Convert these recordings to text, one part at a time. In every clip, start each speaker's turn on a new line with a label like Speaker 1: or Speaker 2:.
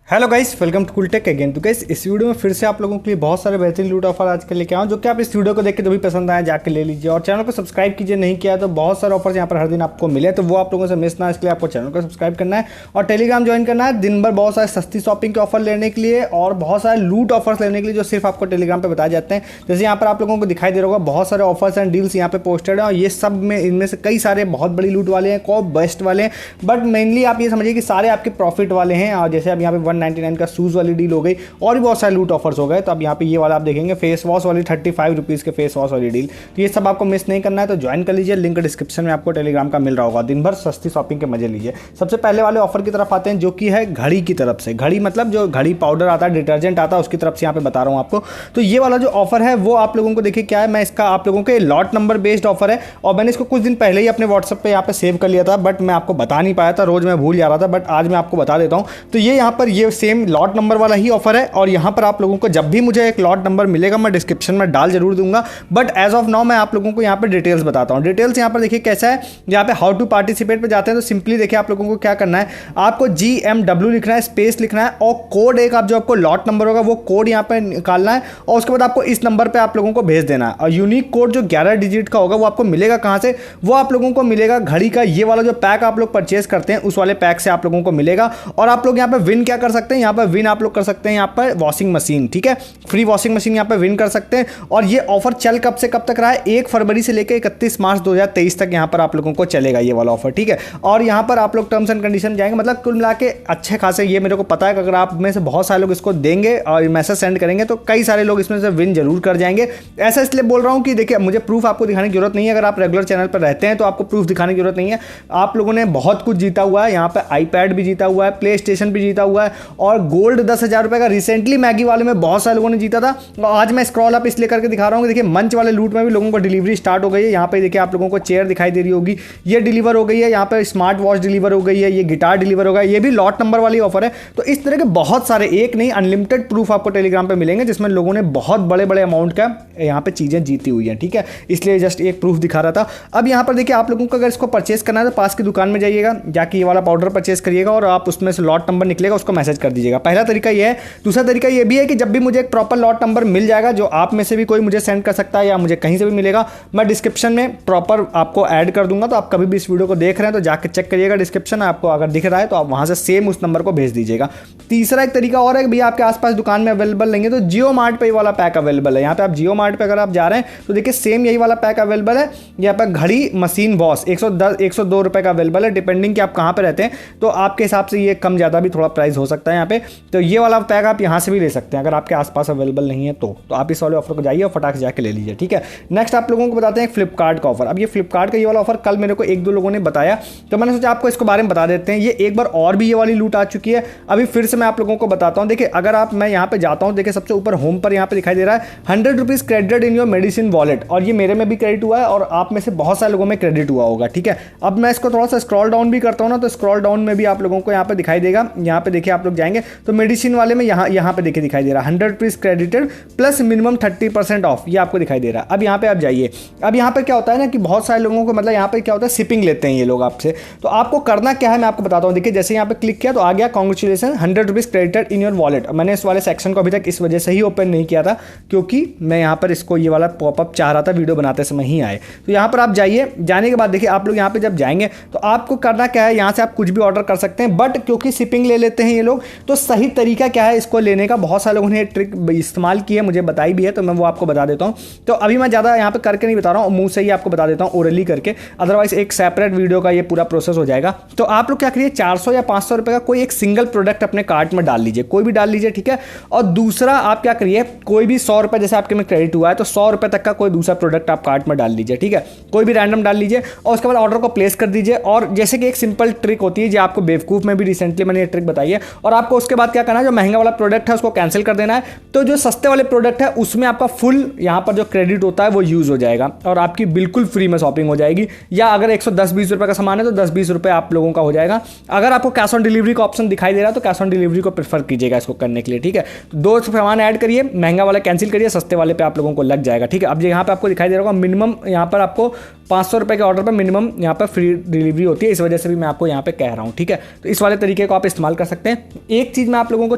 Speaker 1: Hello guys, welcome to Cooltech again. तो guys, इस video में फिर से आप लोगों के लिए बहुत सारे बेहतरीन लूट ऑफर आज के लेके आऊँ, जो कि आप इस वीडियो को देख के जो भी पसंद आए जाके ले लीजिए। और चैनल को सब्सक्राइब कीजिए, नहीं किया तो बहुत सारे ऑफर्स यहाँ पर हर दिन आपको मिले, तो वो आप लोगों से मिस ना है, इसके लिए आपको चैनल को सब्सक्राइब करना है और टेलीग्राम ज्वाइन करना है। दिन भर बहुत सारे सस्ती शॉपिंग के ऑफर लेने के लिए और बहुत सारे लूट ऑफर्स लेने के लिए, जो सिर्फ आपको टेलीग्राम पर बताए जाते हैं। जैसे यहाँ पर आप लोगों को दिखाई दे रहा होगा, बहुत सारे ऑफर्स एंड डील्स यहाँ पे पोस्टेड है और ये सब में इनमें से कई सारे बहुत बड़ी लूट वाले हैं, को बेस्ट वाले हैं, बट मेनली आप ये समझिए कि सारे आपके प्रॉफिट वाले हैं। और जैसे अब यहाँ पे 199 का शूज़ वाली डील हो गई और भी बहुत सारे लूट ऑफर्स हो गए। तो अब यहाँ पे ये वाला आप देखेंगे फेस वॉश वाली 35 रुपीज़ के फेस वॉश वाली डील। तो ये सब आपको मिस नहीं करना है, तो ज्वाइन कर लीजिए। लिंक डिस्क्रिप्शन में आपको टेलीग्राम का मिल रहा होगा। दिन भर सस्ती शॉपिंग के मजे लीजिए। सबसे पहले वाले ऑफर की तरफ आते हैं, जो कि है घड़ी की तरफ से। घड़ी मतलब जो घड़ी पाउडर आता है, डिटर्जेंट आता है, उसकी तरफ से यहाँ पे बता रहा हूँ आपको। तो ये वाला जो ऑफर है वो आप लोगों को देखिए क्या है, मैं इसका आप लोगों के लॉट नंबर बेस्ड ऑफर है और मैंने इसको कुछ दिन पहले ही अपने व्हाट्सएप पे यहाँ पे सेव कर लिया था, बट मैं आपको बता नहीं पाया था, रोज मैं भूल जा रहा था, बट आज मैं आपको बता देता हूँ। तो ये यहाँ पर ये सेम लॉट नंबर वाला ही ऑफर है और यहाँ पर आप लोगों को जब भी मुझे एक लॉट नंबर मिलेगा मैं डिस्क्रिप्शन में डाल जरूर दूंगा, बट एज ऑफ नाउ मैं आप लोगों को यहाँ पे डिटेल्स बताता हूँ। डिटेल्स यहाँ पर देखिए कैसा है, यहाँ पे हाउ टू पार्टिसिपेट पे जाते हैं तो सिंपली देखिए आप लोगों को क्या करना है, आपको GMW लिखना है, स्पेस लिखना है और कोड एक आप जो आपको लॉट नंबर होगा वो कोड यहाँ पे निकालना है और उसके बाद आपको इस नंबर पर आप लोगों को भेज देना है। और यूनिक कोड जो 11 डिजिट का होगा वो आपको मिलेगा कहाँ से, वो आप लोगों को मिलेगा घड़ी का ये वाला जो पैक आप लोग परचेस करते हैं उस वाले पैक से आप लोगों को मिलेगा। और आप लोग यहाँ पे विन क्या कर सकते हैं, यहाँ पर विन आप लोग कर सकते हैं यहाँ पर वॉशिंग मशीन, ठीक है, फ्री वॉशिंग मशीन यहाँ पे विन कर सकते हैं। और ये ऑफर चल कब से कब तक रहा है, 1 फरवरी से लेकर 31 मार्च 2023 तक यहाँ पर आप लोगों को चलेगा ये वाला ऑफर, ठीक है। और यहाँ पर आप लोग टर्म्स एंड कंडीशन जाएंगे, मतलब कुल मिला के अच्छे खासे, ये मेरे को पता है कि अगर आप में से बहुत सारे लोग इसको देंगे और मैसेज सेंड करेंगे तो कई सारे लोग इसमें से विन जरूर कर जाएंगे। ऐसा इसलिए बोल रहा हूँ कि देखिए मुझे प्रूफ आपको दिखाने की जरूरत नहीं है, अगर आप रेगुलर चैनल पर रहते हैं तो आपको प्रूफ दिखाने की जरूरत नहीं है। आप लोगों ने बहुत कुछ जीता हुआ है, यहाँ पे iPad भी जीता हुआ है, प्ले स्टेशन भी जीता हुआ है और गोल्ड 10,000 रुपये का रिसेंटली मैगी वाले में बहुत सारे लोगों ने जीता था। आज मैं स्क्रॉल अप इसलिए करके दिखा रहा हूँ कि देखिए मंच वाले लूट में भी लोगों को डिलीवरी स्टार्ट हो गई है। यहाँ पे देखिए आप लोगों को चेयर दिखाई दे रही होगी, ये डिलीवर हो गई है, यहाँ पे स्मार्ट वॉच डिलीवर हो गई है, ये गिटार डिलीवर हो गया, ये भी लॉट नंबर वाली ऑफर है। तो इस तरह के बहुत सारे, एक नहीं अनलिमिटेड प्रूफ आपको टेलीग्राम पे मिलेंगे जिसमें लोगों ने बहुत बड़े बड़े अमाउंट का यहाँ पे चीजें जीती हुई हैं, ठीक है, इसलिए जस्ट एक प्रूफ दिखा रहा था। अब यहाँ पर देखिए आप लोगों को अगर इसको परचेस करना है तो पास की दुकान में जाइएगा, जाके ये वाला पाउडर परचेस करिएगा और आप उसमें से लॉट नंबर निकलेगा उसको मैसेज कर दीजिएगा। पहला तरीका ये है। दूसरा तरीका ये भी है कि जब भी मुझे एक प्रॉपर लॉट नंबर मिल जाएगा, जो आप में से भी कोई मुझे सेंड कर सकता है या मुझे कहीं से भी मिलेगा, मैं डिस्क्रिप्शन में प्रॉपर आपको ऐड कर दूंगा। तो आप कभी भी इस वीडियो को देख रहे हैं तो जाकर चेक करिएगा डिस्क्रिप्शन, आपको अगर दिख रहा है तो आप वहां से सेम उस नंबर को भेज दीजिएगा। तीसरा एक तरीका और है कि भैया आपके आसपास दुकान में अवेलेबल नहीं है तो जियो मार्ट पे ये वाला पैक अवेलेबल है। यहाँ पे आप जियो मार्ट पे अगर आप जा रहे हैं तो देखिए सेम यही वाला पैक अवेलेबल है। यहाँ पर घड़ी मशीन वॉश 102 रुपये का अवेलेबल है, डिपेंडिंग कि आप कहाँ पे रहते हैं तो आपके हिसाब से ये कम ज़्यादा भी थोड़ा प्राइस हो सकता है यहाँ पे। तो ये वाला पैक आप यहाँ से भी ले सकते हैं अगर आपके आसपास अवेलेबल नहीं है तो आप इस वाले ऑफर को जाइए और फटाक से जाके ले लीजिए, ठीक है। नेक्स्ट आप लोगों को बताते हैं फ्लिपकार्ट का ऑफर। अब ये फ्लिपकार्ट का ये वाला ऑफर कल मेरे को 1-2 लोगों ने बताया तो मैंने सोचा आपको इसके बारे में बता देते हैं। ये एक बार और भी ये वाली लूट आ चुकी है, अभी फिर से मैं आप लोगों को बताता हूँ। देखिए अगर आप, मैं यहाँ पे जाता हूँ, देखिए सबसे ऊपर होम पर यहाँ पे दिखाई दे रहा है 100 rupees credit in your medicine wallet, और ये मेरे में भी क्रेडिट हुआ है और आप में से बहुत सारे लोगों में क्रेडिट हुआ होगा, ठीक है। अब मैं इसको थोड़ा सा स्क्रॉल डाउन भी करता हूँ ना, तो स्क्रॉल डाउन में भी आप लोगों को यहाँ पे दिखाई देगा। यहाँ पे देखिए आप लोग जाएंगे तो मेडिसिन वाले में यहाँ पे देखिए दिखाई दे रहा है 100 rupees credited plus minimum 30% of, ये आपको दिखाई दे रहा है। अब यहाँ पे आप जाइए, अब यहाँ पे क्या होता है ना कि बहुत सारे लोगों को, मतलब यहाँ पे क्या होता है, शिपिंग लेते हैं ये लोग आपसे। तो आपको करना क्या है मैं आपको बताता हूँ। देखिए जैसे यहाँ पे क्लिक किया तो आ गया congratulation 100 rupees credited in your wallet. मैंने इस वाले सेक्शन को अभी तक इस वजह से ही ओपन नहीं किया था क्योंकि मैं यहाँ पर इसको ये वाला पॉपअप चाह रहा था वीडियो बनाते समय ही आए। तो यहाँ पर आप जाइए, जाने के बाद देखिए आप लोग यहाँ पे जब जाएंगे तो आपको करना क्या है, यहाँ से आप कुछ भी ऑर्डर कर सकते हैं, बट क्योंकि शिपिंग ले लेते हैं ये लोग तो सही तरीका क्या है इसको लेने का, बहुत सारे लोगों ने ट्रिक इस्तेमाल की है, मुझे बताई भी है, तो मैं वो आपको बता देता हूँ। तो अभी मैं ज़्यादा यहाँ पे करके नहीं बता रहा हूँ, मुंह से ही आपको बता देता हूँ ओरली करके, अदरवाइज एक सेपरेट वीडियो का ये पूरा प्रोसेस हो जाएगा। तो आप लोग क्या करिए, 400 या 500 रुपये का कोई एक सिंगल प्रोडक्ट अपने कार्ट में डाल लीजिए, कोई भी डाल लीजिए, ठीक है। और दूसरा आप क्या करिए, कोई भी 100 रुपये जैसे आपके में क्रेडिट हुआ है तो 100 रुपये तक का कोई दूसरा प्रोडक्ट आप कार्ट में डाल लीजिए, ठीक है, कोई भी रैंडम डाल लीजिए और उसके बाद ऑर्डर को प्लेस कर दीजिए। और जैसे कि एक सिंपल ट्रिक होती है जो आपको बेवकूफ़ में भी रिसेंटली मैंने ये ट्रिक बताई है, और आपको उसके बाद क्या करना है, जो महंगा वाला प्रोडक्ट है उसको कैंसिल कर देना है। तो जो सस्ते वाले प्रोडक्ट है उसमें आपका फुल यहाँ पर जो क्रेडिट होता है वो यूज़ हो जाएगा और आपकी बिल्कुल फ्री में शॉपिंग हो जाएगी। या अगर 110-20 रुपये का सामान है तो 10-20 रुपये आप लोगों का हो जाएगा। अगर आपको कैश ऑन डिलीवरी का ऑप्शन दिखाई दे रहा है तो कैश ऑन डिलीवरी को प्रेफर कीजिएगा इसको करने के लिए, ठीक है। 2 सामान ऐड करिए, महंगा वाला कैंसिल करिए, सस्ते वाले पे आप लोगों को लग जाएगा, ठीक है। अब यहाँ पे आपको दिखाई दे रहा होगा मिनिमम यहाँ पर आपको 500 रुपये के ऑर्डर पर मिनिमम यहाँ पर फ्री डिलीवरी होती है, इस वजह से भी मैं आपको यहाँ पे कह रहा हूँ, ठीक है। तो इस वाले तरीके को आप इस्तेमाल कर सकते हैं। एक चीज़ मैं आप लोगों को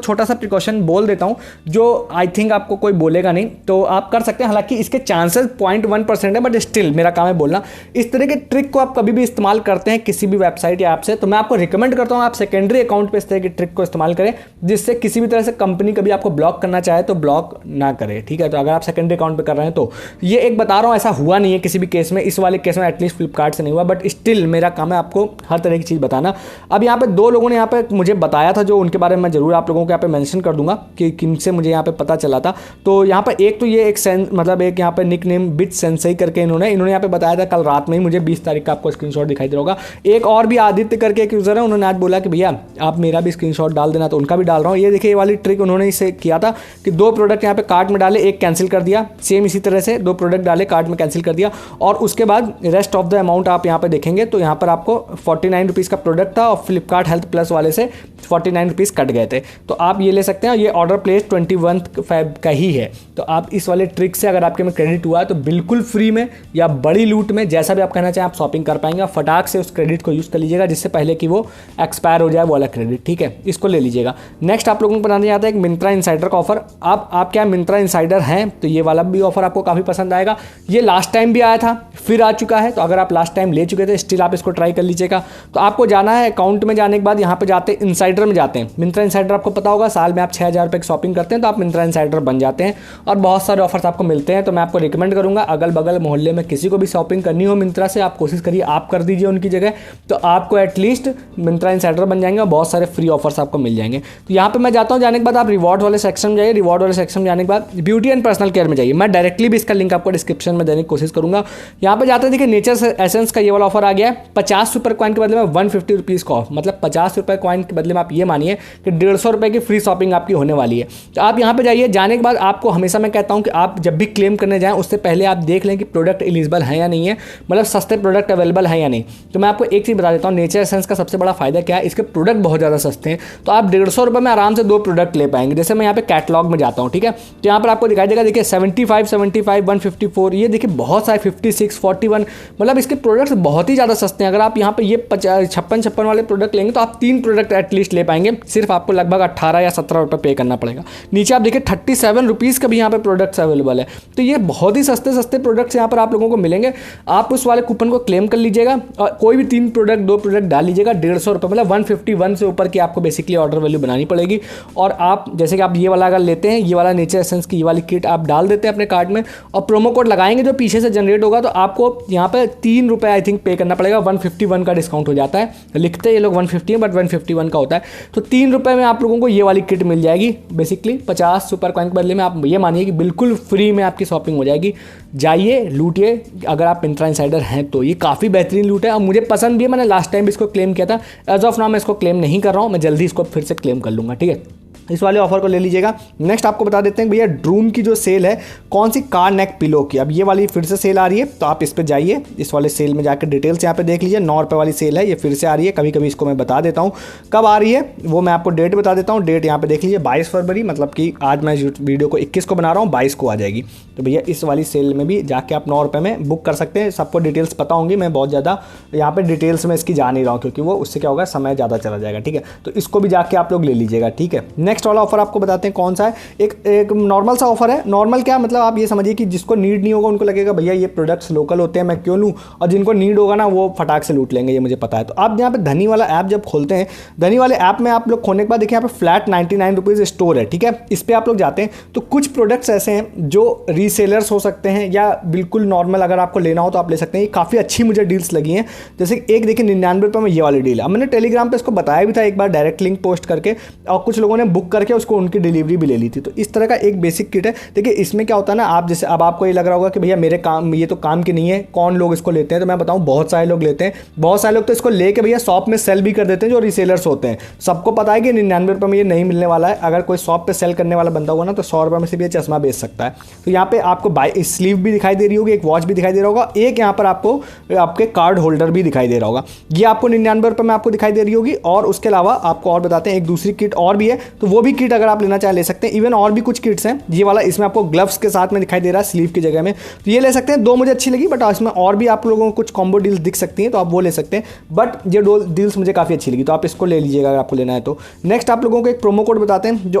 Speaker 1: छोटा सा प्रिकॉशन बोल देता हूँ जो आई थिंक आपको कोई बोलेगा नहीं, तो आप कर सकते हैं। हालांकि इसके चांसेस 0.1% है, बट स्टिल मेरा काम है बोलना। इस तरह के ट्रिक को आप कभी भी इस्तेमाल करते हैं किसी भी वेबसाइट या ऐप से, तो मैं आपको रिकमेंड करता हूँ आप सेकेंडरी अकाउंट पे इस तरह की ट्रिक को इस्तेमाल करें, जिससे किसी भी तरह से कंपनी कभी आपको ब्लॉक करना चाहे तो ब्लॉक ना करे, ठीक है। तो अगर आप सेकेंडरी अकाउंट पे कर रहे हैं तो ये एक बता रहा हूँ, ऐसा हुआ नहीं है किसी भी केस में, इस वाले केस में एटलीस्ट फ्लिपकार्ट से नहीं हुआ, बट स्टिल मेरा काम है आपको हर तरह की चीज़ बताना। अब यहाँ पे दो लोगों ने यहाँ पे मुझे बताया था, जो उनके बारे में मैं जरूर आप लोगों को यहाँ पे मेंशन कर दूंगा कि किनसे मुझे यहाँ पे पता चला था। तो यहाँ पे एक तो ये एक मतलब एक यहाँ पे निक नेम बिट सेंसई करके इन्होंने यहाँ पे बताया था कल रात में ही मुझे, 20 तारीख का आपको स्क्रीनशॉट दिखाई दे होगा। एक और भी आदित्य करके एक यूजर है, उन्होंने आज बोला कि भैया आप मेरा भी स्क्रीनशॉट डाल देना, तो उनका भी डाल रहा हूँ। ये देखिए ये वाली ट्रिक उन्होंने इसे किया था कि 2 प्रोडक्ट यहाँ पे कार्ट में डाले, एक कैंसिल कर दिया, सेम इसी तरह से 2 प्रोडक्ट डाले कार्ट में कैंसिल कर दिया, और उसके बाद रेस्ट ऑफ द अमाउंट आप यहाँ पे देखेंगे तो यहाँ पर आपको 49 रुपीज़ का प्रोडक्ट था और फ्लिपकार्ट हेल्थ प्लस वाले से 49 रुपीज़ कट गए थे। तो आप ये ले सकते हैं, ये ऑर्डर प्लेस 21 फेब का ही है। तो आप इस वाले ट्रिक से अगर आपके में क्रेडिट हुआ है तो बिल्कुल फ्री में या बड़ी लूट में, जैसा भी आप कहना चाहें, आप शॉपिंग कर पाएंगे। फटाक से उस क्रेडिट को यूज़ कर लीजिएगा जिससे पहले कि वो एक्सपायर हो जाए वो वाला क्रेडिट, ठीक है, इसको ले लीजिएगा। नेक्स्ट आप लोगों को बताने जाता है एक मिंत्रा इनसाइडर का ऑफर। अब आप क्या मिंत्रा इनसाइडर हैं तो ये वाला भी ऑफर आपको काफ़ी पसंद आएगा। ये लास्ट टाइम भी आया था, फिर आ चुका है, तो अगर आप लास्ट टाइम ले चुके थे स्टिल आप इसको ट्राई कर लीजिएगा। तो आपको जाना है अकाउंट में, जाने के बाद यहाँ पे जाते हैं इनसाइडर में जाते हैं। मिंत्रा इनसाइडर आपको पता होगा, साल में आप 6000 रुपये की शॉपिंग करते हैं तो आप मिंत्रा इनसाइडर बन जाते हैं और बहुत सारे ऑफर्स आपको मिलते हैं। तो मैं आपको रिकमेंड करूंगा अगल बगल मोहल्ले में किसी को भी शॉपिंग करनी हो मिंत्रा से, आप कोशिश करिए आप कर दीजिए उनकी जगह, तो आपको एटलीस्ट मिंत्रा इनसाइडर बन जाएंगे और बहुत सारे फ्री ऑफर्स आपको मिल जाएंगे। तो यहाँ पे मैं जाता हूँ, जाने के बाद आप रिवॉर्ड वाले सेक्शन में जाइए। रिवॉर्ड वाले सेक्शन में जाने के बाद ब्यूटी एंड पर्सनल केयर में जाइए। मैं डायरेक्टली भी इसका लिंक आपको डिस्क्रिप्शन में देने की कोशिश करूंगा। यहाँ पे जाते हैं, देखिए नेचर एसेंस का ये वाला ऑफर आ गया है। 50 सुपर कॉइन के बदले में 150 रुपीज़ का ऑफ, मतलब 50 रुपये कॉइन के बदले में आप ये मानिए कि 150 रुपये की फ्री शॉपिंग आपकी होने वाली है। तो आप यहाँ पे जाइए, जाने के बाद आपको हमेशा मैं कहता हूँ कि आप जब भी क्लेम करने जाएं उससे पहले आप देख लें कि प्रोडक्ट एलिजिबल है या नहीं है, मतलब सस्ते प्रोडक्ट अवेलेबल है या नहीं। तो मैं आपको एक चीज़ बता देता हूँ, नेचर एसेंस का सबसे बड़ा फायदा क्या है, इसके प्रोडक्ट बहुत ज़्यादा सस्ते हैं। तो आप 150 रुपये में आराम से 2 प्रोडक्ट ले पाएंगे। जैसे मैं यहाँ पे कैटलॉग में जाता हूँ, ठीक है, तो यहाँ पर आपको दिखाई देगा, देखिए 75, 154, ये देखिए बहुत सारे 56, 41, मतलब इसके प्रोडक्ट्स बहुत ही ज़्यादा सस्ते हैं। अगर आप यहाँ पे ये 56 वाले प्रोडक्ट लेंगे तो आप 3 प्रोडक्ट एटलीस्ट ले पाएंगे, सिर्फ आपको लगभग 18 या 17 रुपये पे करना पड़ेगा। नीचे आप देखिए 37 रुपीज़ का भी यहाँ पे प्रोडक्ट्स अवेलेबल है। तो ये बहुत ही सस्ते प्रोडक्ट्स यहाँ पर आप लोगों को मिलेंगे। आप उस वाले कूपन को क्लेम कर लीजिएगा और कोई भी 3 प्रोडक्ट 2 प्रोडक्ट डाल लीजिएगा। 150 रुपये, मतलब 151 से ऊपर की आपको बेसिकली ऑर्डर वैल्यू बनानी पड़ेगी। और आप जैसे कि आप ये वाला अगर लेते हैं, ये वाला नेचर एसेंस की ये वाली किट आप डाल देते हैं अपने कार्ट में और प्रोमो कोड लगाएंगे जो पीछे से जनरेट होगा, तो आपको यहाँ पे 3 रुपये आई थिंक पे करना पड़ेगा। 151 का डिस्काउंट हो जाता है, लिखते हैं ये लोग 150 बट 151 का होता है। तो 3 रुपये में आप लोगों को ये वाली किट मिल जाएगी। बेसिकली 50 सुपर कॉइन के बदले में आप ये मानिए कि बिल्कुल फ्री में आपकी शॉपिंग हो जाएगी। जाइए लूटिए, अगर आप मिंत्रा इनसाइडर हैं तो ये काफ़ी बेहतरीन लूट है और मुझे पसंद भी है। मैंने लास्ट टाइम भी इसको क्लेम किया था, एज ऑफ नाउ मैं इसको क्लेम नहीं कर रहा हूँ, मैं जल्दी इसको फिर से क्लेम कर लूँगा, ठीक है। इस वाले ऑफर को ले लीजिएगा। नेक्स्ट आपको बता देते हैं भैया ड्रूम की जो सेल है, कौन सी, कार नेक पिलो की। अब ये वाली फिर से सेल आ रही है, तो आप इस पर जाइए, इस वाले सेल में जाकर डिटेल्स यहाँ पे देख लीजिए। 9 रुपये वाली सेल है, ये फिर से आ रही है। कभी कभी इसको मैं बता देता हूँ कब आ रही है, वो मैं आपको डेट बता देता हूँ। डेट यहाँ पे देख लीजिए 22 फरवरी, मतलब कि आज मैं वीडियो को 21 को बना रहा हूँ, 22 को आ जाएगी। तो भैया इस वाली सेल में भी जाके आप 9 रुपये में बुक कर सकते हैं। सबको डिटेल्स पता होंगी, मैं बहुत ज़्यादा यहाँ पे डिटेल्स में इसकी जा नहीं रहा हूँ क्योंकि वो उससे क्या होगा, समय ज़्यादा चला जाएगा, ठीक है। तो इसको भी जाके आप लोग ले लीजिएगा, ठीक है। नेक्स्ट वाला ऑफर आपको बताते हैं कौन सा है। एक नॉर्मल सा ऑफर है। नॉर्मल क्या मतलब, आप ये समझिए कि जिसको नीड नहीं होगा उनको लगेगा भैया ये प्रोडक्ट्स लोकल होते हैं मैं क्यों लूँ, और जिनको नीड होगा ना वो फटाक से लूट लेंगे, ये मुझे पता है। तो आप यहाँ पे धनी वाला ऐप जब खोलते हैं, धनी वाले ऐप में आप लोग खोलने के बाद देखिए यहाँ पे फ्लैट 99 रुपीज़ स्टोर है, ठीक है। इस पर आप लोग जाते हैं तो कुछ प्रोडक्ट्स ऐसे हैं जो रीसेलर्स हो सकते हैं या बिल्कुल नॉर्मल अगर आपको लेना हो तो आप ले सकते हैं। ये काफ़ी अच्छी मुझे डील्स लगी हैं। जैसे एक देखिए 99 रुपये में ये वाली डील है। मैंने टेलीग्राम पर इसको बताया भी था एक बार डायरेक्ट लिंक पोस्ट करके, और कुछ लोगों ने बुक करके उसको उनकी डिलीवरी भी ले ली थी। तो इस तरह का एक बेसिक किट है। देखिए इसमें क्या होता है ना, आप जैसे अब आपको ये लग रहा होगा कि भैया मेरे काम ये तो काम की नहीं है, कौन लोग इसको लेते हैं, तो मैं बताऊं बहुत सारे लोग लेते हैं। बहुत सारे लोग तो इसको लेके भैया शॉप में सेल भी कर देते हैं जो रीसेलर्स होते हैं। सबको पता है कि 99 रुपये में ये नहीं मिलने वाला है। अगर कोई शॉप पे सेल करने वाला बंदा होगा ना तो 100 रुपये में से भी चश्मा बेच सकता है। तो यहाँ पे आपको स्लीव भी दिखाई दे रही होगी, एक वॉच भी दिखाई दे रहा होगा, एक यहाँ पर आपको आपके कार्ड होल्डर भी दिखाई दे रहा होगा। ये आपको 99 रुपये में आपको दिखाई दे रही होगी। और उसके अलावा आपको और बताते हैं एक दूसरी किट और भी है, तो वो भी किट अगर आप लेना चाहे ले सकते हैं। इवन और भी कुछ किट्स हैं, ये वाला इसमें आपको ग्लव्स के साथ में दिखाई दे रहा है स्लीव की जगह में, तो ये ले सकते हैं। दो मुझे अच्छी लगी, बट इसमें और भी आप लोगों को कुछ कॉम्बो डील्स दिख सकती हैं, तो आप वो ले सकते हैं। बट ये डील्स मुझे काफ़ी अच्छी लगी, तो आप इसको ले लीजिएगा अगर आपको लेना है तो। नेक्स्ट आप लोगों को एक प्रोमो कोड बताते हैं, जो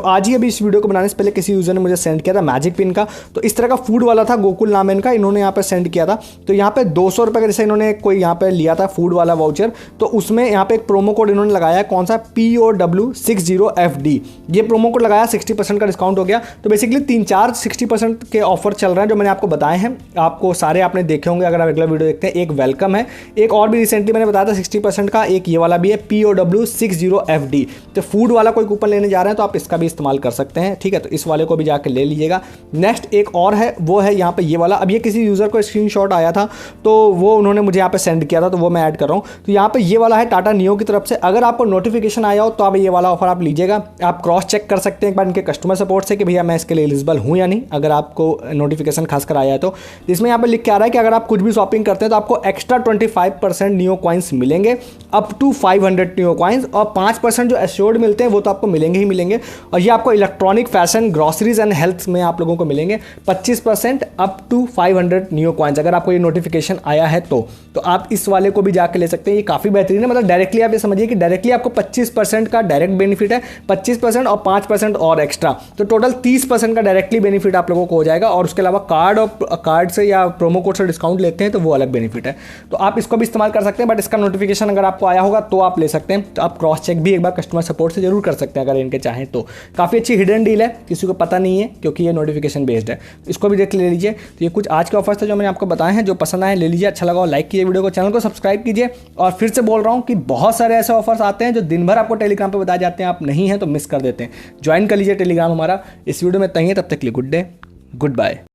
Speaker 1: आज ही अभी इस वीडियो को बनाने से पहले किसी यूजर ने मुझे सेंड किया था, मैजिक पिन का। तो इस तरह का फूड वाला था, गोकुल नाम है इनका, इन्होंने यहाँ पे सेंड किया था। तो यहाँ पे 200 रुपये का जैसे इन्होंने कोई यहाँ पे लिया था फूड वाला वाउचर, तो उसमें यहाँ पे एक प्रोमो कोड इन्होंने लगाया, कौन सा, POW60FD। ये प्रोमो कोड लगाया, 60% का डिस्काउंट हो गया। तो बेसिकली 3-4 60% के ऑफर चल रहे हैं जो मैंने आपको बताए हैं, आपको सारे आपने देखे होंगे अगर आप रेगुलर वीडियो देखते हैं। एक वेलकम है, एक और भी रिसेंटली मैंने बताया था 60% का, एक ये वाला भी है POW60FD। तो फूड वाला कोई कूपन लेने जा रहे हैं तो आप इसका भी इस्तेमाल कर सकते हैं, ठीक है। तो इस वाले को भी जाकर ले लीजिएगा। नेक्स्ट एक और है, वो है यहाँ पे ये वाला। अब ये किसी यूजर को स्क्रीनशॉट आया था, तो वो उन्होंने मुझे यहाँ पे सेंड किया था, तो वो मैं ऐड कर रहा हूँ। तो यहाँ पे ये वाला है टाटा नियो की तरफ से। अगर आपको नोटिफिकेशन आया हो तो आप ये वाला ऑफर आप लीजिएगा। आप क्रॉस चेक कर सकते हैं एक बार इनके कस्टमर सपोर्ट से कि भैया मैं इसके लिए एलिजिबल हूँ या नहीं, अगर आपको नोटिफिकेशन खासकर आया है तो। इसमें यहाँ पे लिख के आ रहा है कि अगर आप कुछ भी शॉपिंग करते हैं तो आपको एक्स्ट्रा 25% नियो कॉइन्स मिलेंगे, अप टू 500 नियो कॉइन्स, और 5% जो एश्योर्ड मिलते हैं वो तो आपको मिलेंगे ही मिलेंगे। और ये आपको electronic, fashion, groceries and health में आप लोगों को मिलेंगे 25% अप टू 500 नियो कॉइन्स, अगर आपको ये नोटिफिकेशन आया है तो आप इस वाले को भी जाके ले सकते हैं। ये काफ़ी बेहतरीन है, मतलब डायरेक्टली आप ये समझिए कि डायरेक्टली आपको 25% का डायरेक्ट बेनिफिट है, 25% और 5% और एक्स्ट्रा, तो टोटल 30% का डायरेक्टली बेनिफिट आप लोगों को हो जाएगा। और उसके अलावा कार्ड से या प्रोमो कोड से डिस्काउंट लेते हैं तो वो अलग बेनिफिट है, तो आप इसको भी इस्तेमाल कर सकते हैं। बट इसका नोटिफिकेशन अगर आपको आया होगा तो आप ले सकते हैं। तो आप क्रॉस चेक भी एक बार कस्टमर सपोर्ट से जरूर कर सकते हैं अगर इनके चाहें तो। काफ़ी अच्छी हिडन डील है, किसी को पता नहीं है क्योंकि ये नोटिफिकेशन बेस्ड है, इसको भी देख ले लीजिए। तो ये कुछ आज के ऑफर्स थे जो मैंने आपको बताए हैं, जो पसंद आए ले लीजिए, अच्छा लगा लाइक कीजिए वीडियो को, चैनल को सब्सक्राइब कीजिए। और फिर से बोल रहा हूँ कि बहुत सारे ऐसे ऑफर्स आते हैं जो दिन भर आपको टेलीग्राम पर बताए जाते हैं, आप नहीं हैं तो मिस कर देते हैं। ज्वाइन कर लीजिए टेलीग्राम हमारा। इस वीडियो में तक है, तब तक के लिए गुड डे, गुड बाय।